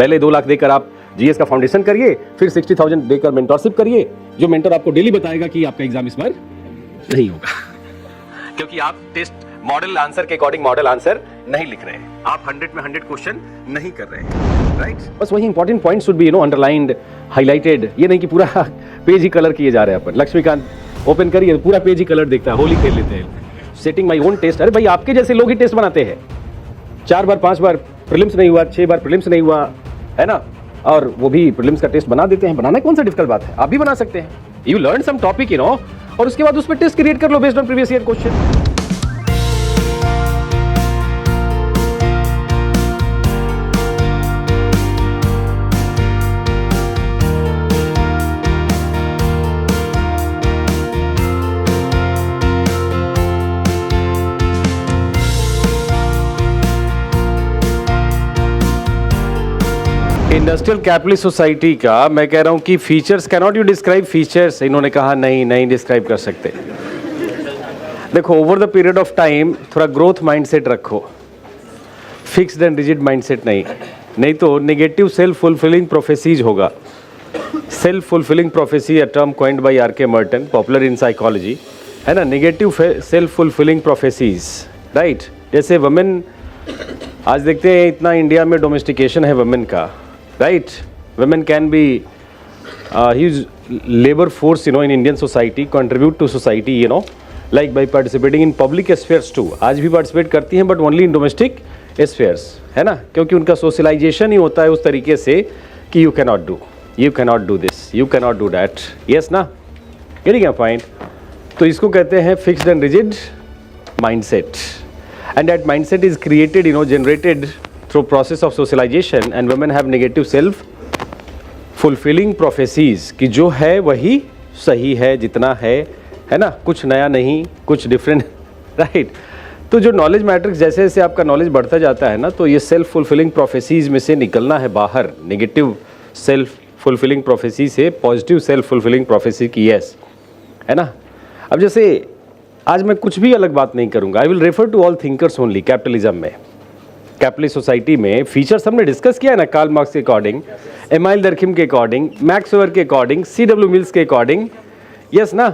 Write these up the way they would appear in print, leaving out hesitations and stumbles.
पहले 2 लाख देकर आप जीएस का फाउंडेशन करिए, फिर 60,000 देकर मेंटरशिप करिए, जो मेंटर आपको डेली बताएगा कि आपका एग्जाम इस बार नहीं होगा, क्योंकि आप टेस्ट मॉडल आंसर के अकॉर्डिंग मॉडल आंसर नहीं लिख रहे हैं, आप 100 में 100 क्वेश्चन नहीं कर रहे हैं, राइट। बस वही important point should be underlined, highlighted. ये नहीं कि पूरा पेज ही कलर किए जा रहे हैं अपन। लक्ष्मीकांत ओपन करिए, पूरा पेज ही कलर दिखता है, होली खेल लेते हैं। सेटिंग माई ओन टेस्ट, अरे भाई आपके जैसे लोग ही टेस्ट बनाते हैं। 4 बार 5 बार प्रीलिम्स नहीं हुआ, 6 बार प्रीलिम्स नहीं हुआ, है ना, और वो भी प्रीलिम्स का टेस्ट बना देते हैं। बनाना कौन सा डिफिकल्ट बात है, आप भी बना सकते हैं। यू लर्न सम टॉपिक और उसके बाद उस पर टेस्ट क्रिएट कर लो based on previous year question. Industrial capitalist society का मैं कह रहा हूं कि features, cannot you describe features? इन्होंने कहा नहीं डिस्क्राइब कर सकते। देखो, over the period of time थोड़ा ग्रोथ माइंडसेट रखो, फिक्स्ड एंड रिजिड माइंडसेट नहीं तो नेगेटिव सेल्फ फुलफिलिंग प्रोफेसीज होगा। Self fulfilling prophecy, a term coined by R K Merton, popular in psychology, है ना। Negative self fulfilling prophecies, right. जैसे women, आज देखते हैं इतना इंडिया में डोमेस्टिकेशन है वुमेन का, right? Women can be huge labor force, in Indian society, contribute to society, like by participating in public spheres too. आज भी participate करती हैं, but only in domestic spheres, है ना, क्योंकि उनका socialization ही होता है उस तरीके से कि you cannot do this, you cannot do that, yes ना, getting a point? तो इसको कहते हैं fixed and rigid mindset, and that mindset is created, generated through process of socialization, and women have negative self fulfilling prophecies कि जो है वही सही है, जितना है ना, कुछ नया नहीं, कुछ डिफरेंट, राइट। तो जो नॉलेज मैट्रिक्स जैसे जैसे आपका नॉलेज बढ़ता जाता है ना, तो ये सेल्फ फुलफिलिंग प्रोफेसीज में से निकलना है बाहर, नेगेटिव सेल्फ फुलफिलिंग प्रोफेसी से पॉजिटिव सेल्फ फुलफिलिंग प्रोफेसी की, यस, है ना। अब जैसे आज मैं कुछ भी अलग बात नहीं करूँगा, I will refer to all thinkers only. Capitalism में, कैपिटलिस्ट सोसाइटी में फीचर्स हमने डिस्कस किया है ना, कार्ल मार्क्स के अकॉर्डिंग, एमाइल दर्खिम के अकॉर्डिंग, मैक्स वेबर के अकॉर्डिंग, C.W. मिल्स के अकॉर्डिंग, यस ना।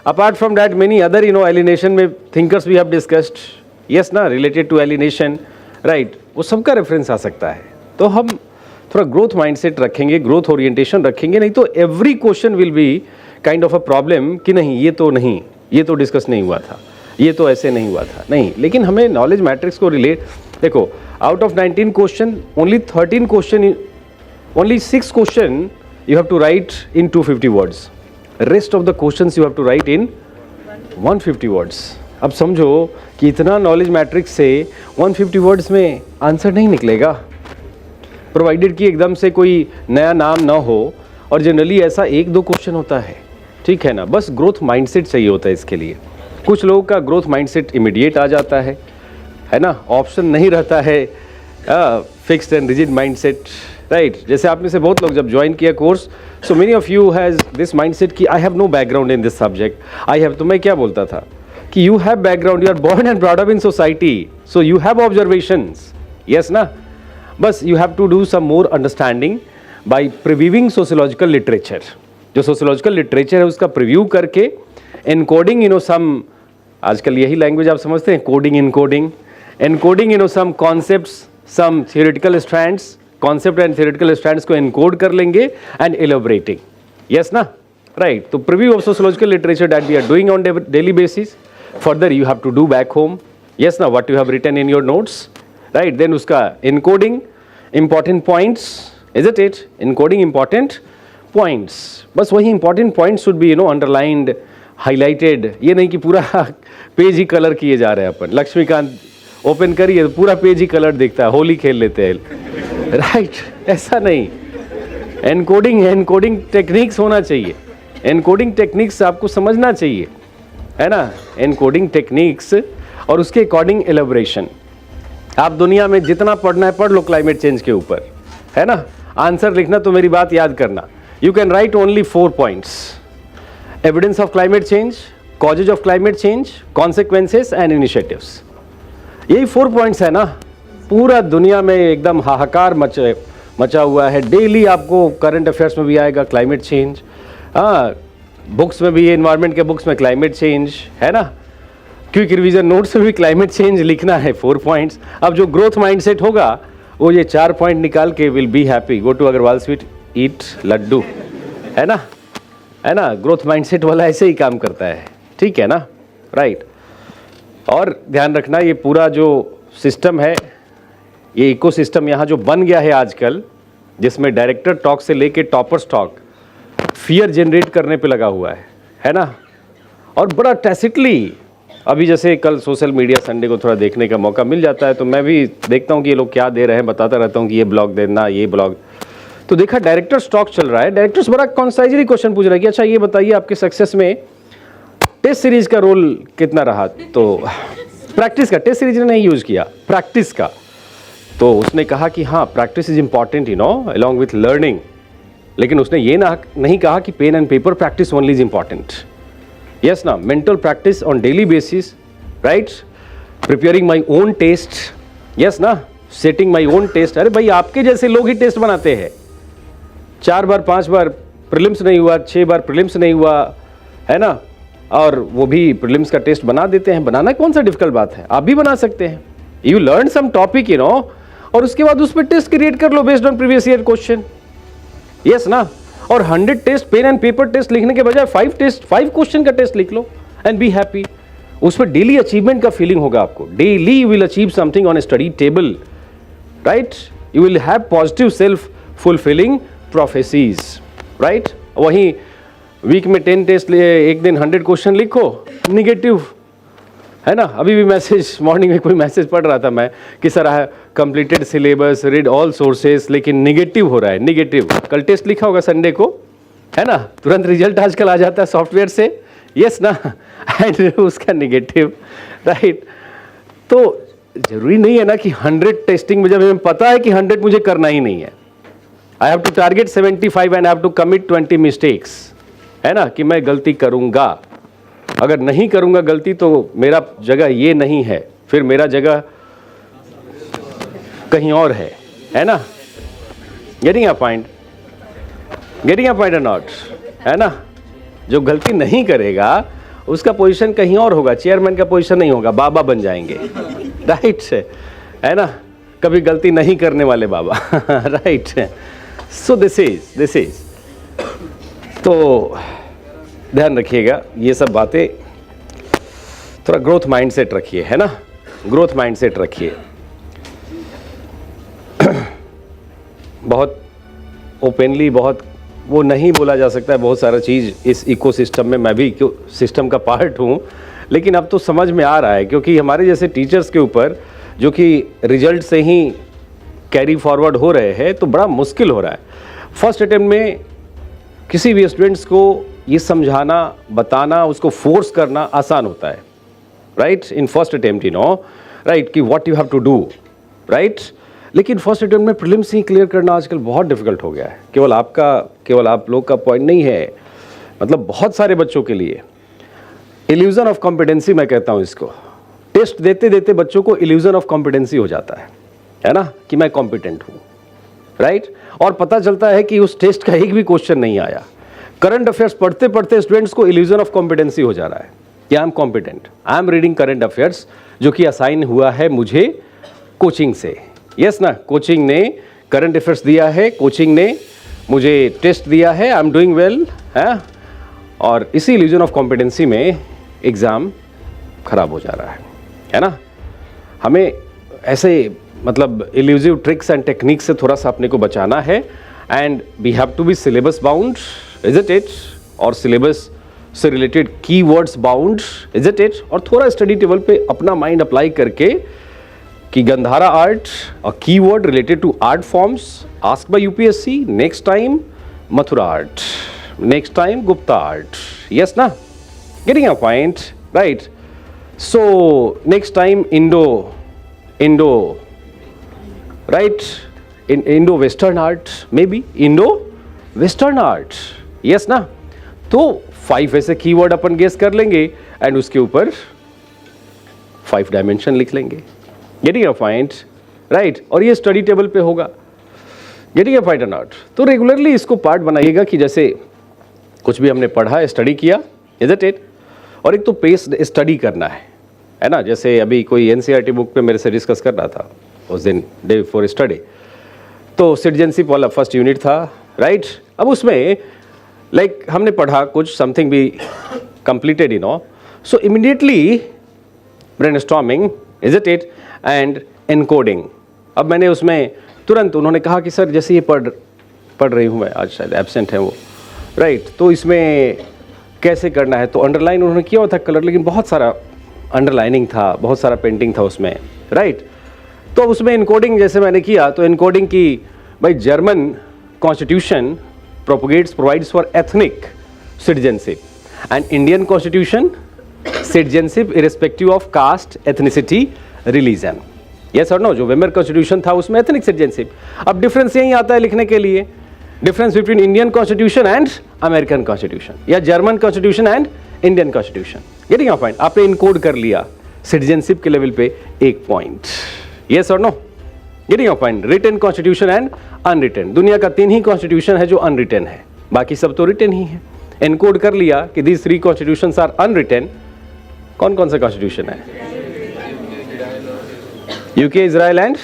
Apart from that many other alienation में thinkers we have discussed, yes ना, रिलेटेड टू एलिनेशन, राइट। वो सबका रेफरेंस आ सकता है। तो हम थोड़ा ग्रोथ माइंडसेट रखेंगे, ग्रोथ ओरिएंटेशन रखेंगे, नहीं तो every question will be kind of a problem कि नहीं, ये तो डिस्कस नहीं हुआ था, ये तो ऐसे नहीं हुआ था, नहीं। लेकिन हमें नॉलेज मैट्रिक्स को रिलेट, देखो, out of 19 question, only 13 question, only 6 question you have to write in 250 words. Rest of the questions you have to write in 150 words. अब समझो कि इतना नॉलेज मैट्रिक्स से 150 वर्ड्स में आंसर नहीं निकलेगा, प्रोवाइडेड कि एकदम से कोई नया नाम ना हो, और जनरली ऐसा 1-2 क्वेश्चन होता है, ठीक है ना। बस ग्रोथ माइंडसेट चाहिए होता है इसके लिए। कुछ लोगों का ग्रोथ माइंडसेट इमीडिएट आ जाता है ना, ऑप्शन नहीं रहता है fixed and rigid mindset, right. जैसे आप में से बहुत लोग जब ज्वाइन किया course, so many of you has this mindset कि I have no background in this subject, I have, तो मैं क्या बोलता था कि you have background, you are born and brought up in society, so you have observations, yes ना। बस you have to do some more understanding by previewing sociological literature. जो sociological literature है उसका प्रिव्यू करके, एनकोडिंग सम, आजकल यही language आप समझते हैं, coding, encoding some concepts, some theoretical strands, concept and theoretical strands को encode कर लेंगे and elaborating, yes ना, right। तो preview of sociological literature that we are doing on daily basis, further you have to do back home, yes ना, what you have written in your notes, right। then उसका encoding important points, isn't it, encoding important points, बस वही important points should be underlined, highlighted, ये नहीं कि पूरा page ही colour किए जा रहे हैं अपन। लक्ष्मीकांत ओपन करिए, पूरा पेज ही कलर दिखता है, होली खेल लेते हैं, राइट। ऐसा नहीं, एनकोडिंग टेक्निक्स होना चाहिए, एनकोडिंग टेक्निक्स आपको समझना चाहिए, है ना, एनकोडिंग टेक्निक्स, और उसके अकॉर्डिंग एलेबोरेशन। आप दुनिया में जितना पढ़ना है पढ़ लो क्लाइमेट चेंज के ऊपर, है ना। आंसर लिखना तो मेरी बात याद करना, you can write only 4 points, evidence of climate change, causes of climate change, consequences and initiatives. यही 4 पॉइंट्स है ना, पूरा दुनिया में एकदम हाहाकार मचा हुआ है। डेली आपको करंट अफेयर्स में भी आएगा क्लाइमेट चेंज, हाँ बुक्स में भी, एनवायरनमेंट के बुक्स में क्लाइमेट चेंज है ना, क्विक रिवीजन नोट्स में भी क्लाइमेट चेंज लिखना है 4 पॉइंट्स। अब जो ग्रोथ माइंडसेट होगा वो ये 4 पॉइंट निकाल के will be happy, go to Agrawal sweet, eat laddu, है ना, है ना। ग्रोथ माइंडसेट वाला ऐसे ही काम करता है, ठीक है ना, राइट। और ध्यान रखना ये पूरा जो सिस्टम है, ये इकोसिस्टम यहाँ जो बन गया है आजकल, जिसमें डायरेक्टर टॉक से लेके टॉपर्स टॉक फियर जनरेट करने पे लगा हुआ है ना। और बड़ा टैसिटली, अभी जैसे कल सोशल मीडिया संडे को थोड़ा देखने का मौका मिल जाता है तो मैं भी देखता हूँ कि ये लोग क्या दे रहे हैं, बताता रहता हूँ कि ये ब्लॉग देना, ये ब्लॉग। तो देखा डायरेक्टर स्टॉक चल रहा है, डायरेक्टर्स बड़ा कॉन्साइजली क्वेश्चन पूछ रहा है कि अच्छा ये बताइए आपके सक्सेस में टेस्ट सीरीज का रोल कितना रहा। तो प्रैक्टिस का, टेस्ट सीरीज ने नहीं यूज किया, प्रैक्टिस का। तो उसने कहा कि हाँ practice is important you know along with learning, लेकिन उसने ये नहीं कहा कि pen and paper practice only is important. Yes ना, mental practice on daily basis, right, preparing my own test, yes ना, सेटिंग माई ओन टेस्ट। अरे भाई आपके जैसे लोग ही टेस्ट बनाते हैं, 4 बार 5 बार प्रीलिम्स नहीं हुआ, 6 बार प्रीलिम्स नहीं हुआ, है ना, और वो भी प्रीलिम्स का टेस्ट बना देते हैं। बनाना कौन सा डिफिकल्ट बात है, आप भी बना सकते हैं। You learn some topic you know, और उसके बाद उस पर टेस्ट क्रिएट कर लो based on previous year question, yes ना। और 100 test pen and paper test लिखने के बजाय 5 क्वेश्चन का टेस्ट लिख लो एंड बी हैप्पी। उस पर डेली अचीवमेंट का फीलिंग होगा आपको, daily you will achieve something on A study table, right. You will have positive self fulfilling prophecies, right. वहीं वीक में 10 टेस्ट लिए, एक दिन 100 क्वेश्चन लिखो, निगेटिव, है ना। अभी भी मैसेज, मॉर्निंग में कोई मैसेज पढ़ रहा था मैं कि sir I completed syllabus, read all sources, लेकिन निगेटिव हो रहा है, निगेटिव। कल टेस्ट लिखा होगा संडे को, है ना, तुरंत रिजल्ट आजकल आ जाता है सॉफ्टवेयर से, यस ना, एंड उसका निगेटिव, राइट। तो जरूरी नहीं है ना कि 100 टेस्टिंग में, जब हमें पता है कि 100 मुझे करना ही नहीं है, I have to target 75 and I have to commit 20 mistakes, है ना, कि मैं गलती करूंगा। अगर नहीं करूंगा गलती तो मेरा जगह ये नहीं है, फिर मेरा जगह कहीं और है ना। Getting a point, getting a point और नॉट, है ना। जो गलती नहीं करेगा उसका पोजीशन कहीं और होगा, चेयरमैन का पोजीशन नहीं होगा, बाबा बन जाएंगे, राइट है ना, कभी गलती नहीं करने वाले बाबा, राइट। सो दिस इज तो ध्यान रखिएगा ये सब बातें, थोड़ा ग्रोथ माइंडसेट रखिए, है ना, ग्रोथ माइंडसेट रखिए। बहुत ओपनली, बहुत वो नहीं बोला जा सकता है बहुत सारा चीज़ इस इकोसिस्टम में, मैं भी सिस्टम का पार्ट हूँ, लेकिन अब तो समझ में आ रहा है, क्योंकि हमारे जैसे टीचर्स के ऊपर जो कि रिजल्ट से ही कैरी फॉरवर्ड हो रहे हैं, तो बड़ा मुश्किल हो रहा है। फर्स्ट अटेम्प्ट में किसी भी स्टूडेंट्स को ये समझाना, बताना, उसको फोर्स करना आसान होता है, right, in first attempt you know, right, कि what you have to do, right. लेकिन फर्स्ट अटेम्प्ट में प्रीलिम्स ही क्लियर करना आजकल बहुत डिफिकल्ट हो गया है। केवल आप लोग का पॉइंट नहीं है, मतलब बहुत सारे बच्चों के लिए इल्यूजन ऑफ कॉम्पिटेंसी मैं कहता हूँ इसको। टेस्ट देते देते बच्चों को इल्यूजन ऑफ कॉम्पिटेंसी हो जाता है ना, कि मैं कॉम्पिटेंट हूँ, राइट। और पता चलता है कि उस टेस्ट का एक भी क्वेश्चन नहीं आया। करंट अफेयर्स पढ़ते पढ़ते स्टूडेंट्स को इल्यूजन ऑफ कॉम्पिटेंसी हो जा रहा है कि I am competent, I am reading current affairs, जो कि असाइन हुआ है मुझे कोचिंग से, यस ना, कोचिंग ने करंट अफेयर्स दिया है, कोचिंग ने मुझे टेस्ट दिया है, आई एम डूइंग वेल, है। और इसी इल्यूजन ऑफ कॉम्पिटेंसी में एग्ज़ाम खराब हो जा रहा है ना। हमें ऐसे मतलब इल्यूजिव ट्रिक्स एंड टेक्निक्स से थोड़ा सा अपने को बचाना है, and we have to be syllabus bound, is it, और सिलेबस से related keywords bound, is it, और थोड़ा स्टडी टेबल पे अपना माइंड अप्लाई करके कि Gandhara art, a keyword related to art forms asked by UPSC, next time Mathura art, next time Gupta art, yes ना, getting a point, right. So next time Indo right, Indo western art, maybe Indo western art, yes ना। तो 5 ऐसे keyword अपन guess कर लेंगे and उसके ऊपर 5 dimension लिख लेंगे, गेटिंग अ पॉइंट, राइट। और ये स्टडी टेबल पे होगा। गेटिंग अ पॉइंट और नॉट। तो रेगुलरली इसको पार्ट बनाइएगा कि जैसे कुछ भी हमने पढ़ा, स्टडी किया, इज इट? और एक तो पेस स्टडी करना है ना। जैसे अभी कोई एनसीईआरटी बुक पे मेरे से डिस्कस कर रहा था उस दिन, डे बिफोर स्टडी, तो सिटीजनशिप वाला फर्स्ट यूनिट था, राइट। अब उसमें लाइक हमने पढ़ा कुछ, समथिंग भी completed, you know, so immediately brainstorming, is it, and encoding. अब मैंने उसमें तुरंत, उन्होंने कहा कि सर जैसे ये पढ़ रही हूँ मैं, आज शायद एब्सेंट है वो, राइट, तो इसमें कैसे करना है। तो अंडरलाइन उन्होंने किया हुआ था कलर, लेकिन बहुत सारा अंडरलाइनिंग था, बहुत सारा पेंटिंग था उसमें, राइट। तो उसमें इनकोडिंग जैसे मैंने किया, तो इनकोडिंग की, भाई German constitution provides for ethnic citizenship and Indian constitution citizenship irrespective of caste, ethnicity, religion. Yes और नो? जो वेमर कॉन्स्टिट्यूशन था उसमें एथनिक सिटीजनशिप। अब डिफरेंस यही आता है लिखने के लिए, difference between Indian constitution and American constitution, या German constitution and Indian constitution. Getting a point? आपने इनकोड कर लिया सिटीजनशिप के लेवल पे 1 पॉइंट। यस और no? Getting a point? Written constitution and unwritten. दुनिया का 3 ही कॉन्स्टिट्यूशन है जो अनरिटन है, बाकी सब तो रिटन ही है। इनकोड कर लिया कि दीज 3 कॉन्स्टिट्यूशंस आर अनरिटन। कौन कौन सा कॉन्स्टिट्यूशन है? UK, Israel and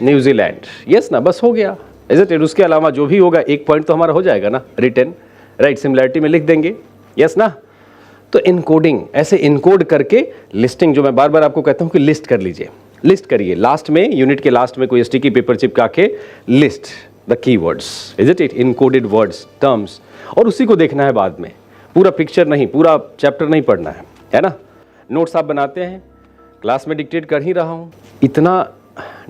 New Zealand. Yes ना, बस हो गया, इज इट? उसके अलावा जो भी होगा 1 पॉइंट तो हमारा हो जाएगा ना, रिटन, राइट, सिमिलैरिटी में लिख देंगे। यस ना? तो इनकोडिंग, ऐसे इनकोड करके लिस्टिंग, जो मैं बार बार आपको कहता हूं कि लिस्ट कर लीजिए, लिस्ट करिए। लास्ट में, यूनिट के लास्ट में कोई स्टिकी पेपर चिपका के list the keywords, is it, encoded words, terms, और उसी को देखना है बाद में। पूरा पिक्चर नहीं, पूरा चैप्टर नहीं पढ़ना है ना। नोट्स आप बनाते हैं, क्लास में डिक्टेट कर ही रहा हूँ, इतना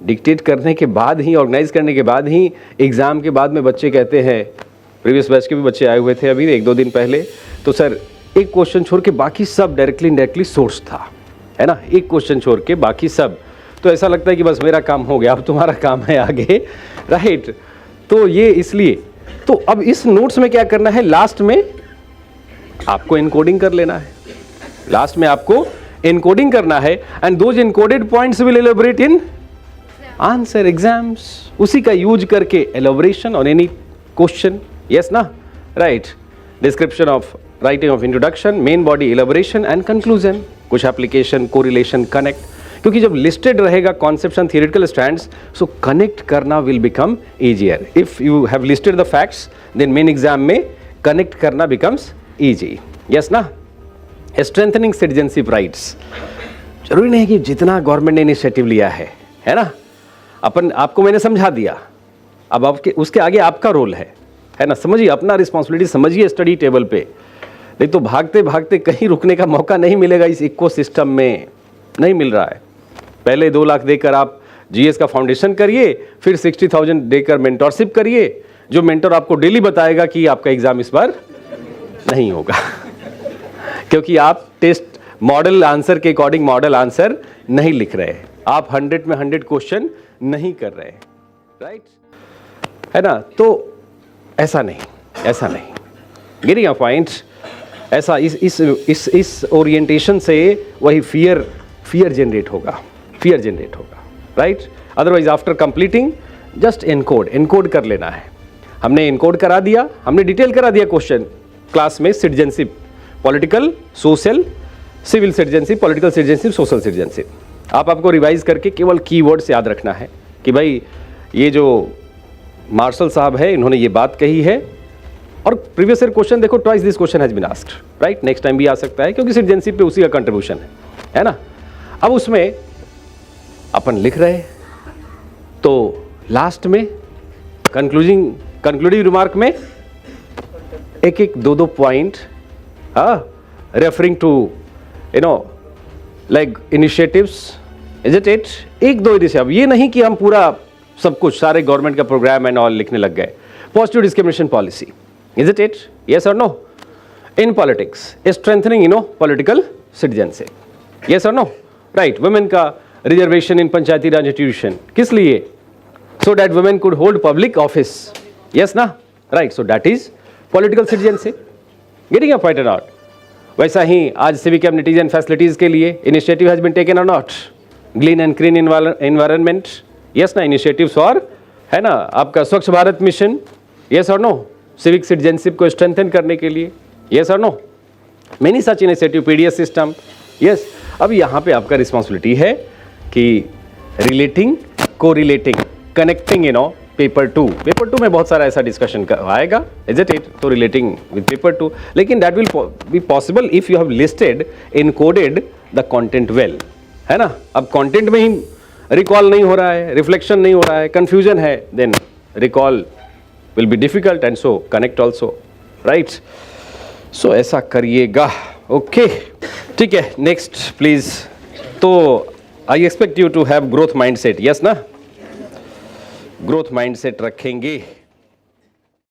डिक्टेट करने के बाद ही, ऑर्गेनाइज करने के बाद ही एग्ज़ाम के बाद में बच्चे कहते हैं, प्रीवियस बैच के भी बच्चे आए हुए थे अभी 1-2 दिन पहले, तो सर एक क्वेश्चन छोड़ के बाकी सब डायरेक्टली इनडायरेक्टली सोर्स था, है ना, एक क्वेश्चन छोड़ के बाकी सब। तो ऐसा लगता है कि बस मेरा काम हो गया, अब तुम्हारा काम है आगे, राइट। तो ये इसलिए, तो अब इस नोट्स में क्या करना है, लास्ट में आपको इनकोडिंग कर लेना है, लास्ट में आपको इनकोडिंग करना है, and those encoded points will elaborate in answer exams. उसी का यूज करके elaboration on any question, yes ना, right. Description of, writing of introduction, main body, elaboration and conclusion, कुछ एप्लीकेशन, कोरिलेशन, कनेक्ट, क्योंकि जब लिस्टेड रहेगा concepts and theoretical stands, so connect करना will become easier. If you have listed the facts, then main exam में connect करना becomes easy, yes ना। Strengthening citizenship rights, जरूरी नहीं कि जितना गवर्नमेंट ने इनिशिएटिव लिया है ना, आपको मैंने समझा दिया, अब आपके उसके आगे आपका रोल है ना। समझिए अपना रिस्पॉन्सिबिलिटी, समझिए स्टडी टेबल पे, नहीं तो भागते भागते कहीं रुकने का मौका नहीं मिलेगा, इस इकोसिस्टम में नहीं मिल रहा है। पहले 2 लाख देकर आप जीएस का फाउंडेशन करिए, फिर 60,000 देकर मेंटरशिप करिए, जो मेंटर आपको डेली बताएगा कि आपका एग्जाम इस बार नहीं होगा क्योंकि आप टेस्ट मॉडल आंसर के अकॉर्डिंग मॉडल आंसर नहीं लिख रहे, आप 100 में 100 क्वेश्चन नहीं कर रहे, राइट, है ना। तो ऐसा नहीं, गेटिंग अ पॉइंट, ऐसा इस ओरिएंटेशन से वही फियर जनरेट होगा, right. Otherwise after completing just encode कर लेना है। हमने इनकोड करा दिया, हमने डिटेल करा दिया क्वेश्चन क्लास में, citizenship, political, social, civil citizenship, political citizenship, social citizenship. आपको रिवाइज करके केवल कीवर्ड्स याद रखना है कि भाई ये जो मार्शल साहब है इन्होंने ये बात कही है, और प्रीवियस ईयर क्वेश्चन देखो, twice this question has been asked, right, next time भी आ सकता है क्योंकि सिटीजनशिप पे उसी का कंट्रीब्यूशन है ना। अब उसमें अपन लिख रहे, तो लास्ट में कंक्लूडिंग रिमार्क में एक 2 point, referring to like initiatives, is it, 1-2 initiative. अब ये नहीं कि हम पूरा सब कुछ, सारे गवर्नमेंट का प्रोग्राम एंड ऑल लिखने लग गए। Positive discrimination policy, is it, yes और no. In politics, strengthening political citizenship, yes और नो, राइट। वुमेन का reservation in panchayati raj institution, किस लिए, so that women could hold public office, yes ना, right, so that is political citizenship, getting a point और not. वैसा ही आज civic amenities and facilities के लिए इनिशिएटिव हैज बीन टेकन और not, green and clean environment, yes ना, initiatives for है ना, आपका स्वच्छ भारत मिशन, यस और नो, सिविक सिटीजनशिप को स्ट्रेंथन करने के लिए, यस और no, many such initiative, PDS system, yes. अब यहाँ पे आपका रिस्पॉन्सिबिलिटी है कि रिलेटिंग, को relating, connecting, you know, paper two में बहुत सारा ऐसा डिस्कशन आएगा, इज इट? तो रिलेटिंग विद पेपर टू, लेकिन that will be possible if you have listed, encoded the content well, है ना। अब कंटेंट में ही रिकॉल नहीं हो रहा है, रिफ्लेक्शन नहीं हो रहा है, कंफ्यूजन है, then recall will be difficult and so connect also, right. So ऐसा करिएगा, ओके, ठीक है। Next please. तो I expect you to have growth mindset, yes ना, ग्रोथ माइंडसेट रखेंगे।